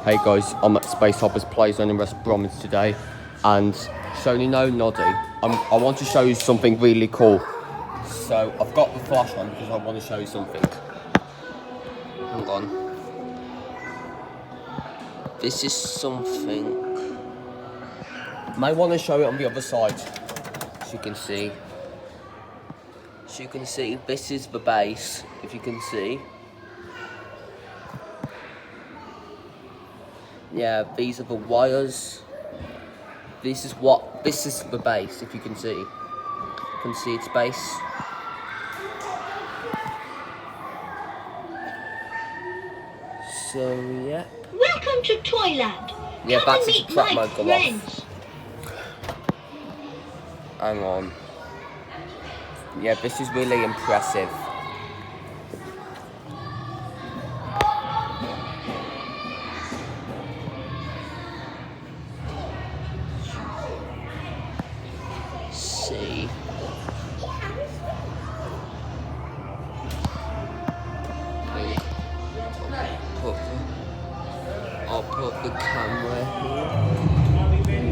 Hey guys, I'm at Space Hoppers Play Zone in West Bromwich today, and so you know Noddy, I want to show you something really cool. So I've got the flash on because I want to show you something. Hang on. This is something. I may want to show it on the other side, so you can see. This is the base, if you can see. Yeah, these are the wires. This is the base, if you can see. You can see its base. So, yeah. Welcome to Toyland. Yeah, Come that's and his meet trap my mode go friends. off. Hang on. Yeah, this is really impressive. See. I'll put the camera here.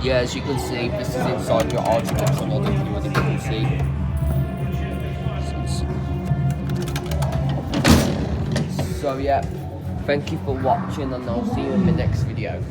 Yeah, as you can see, this is inside your architecture model, as you can see. So yeah, thank you for watching, and I'll see you in the next video.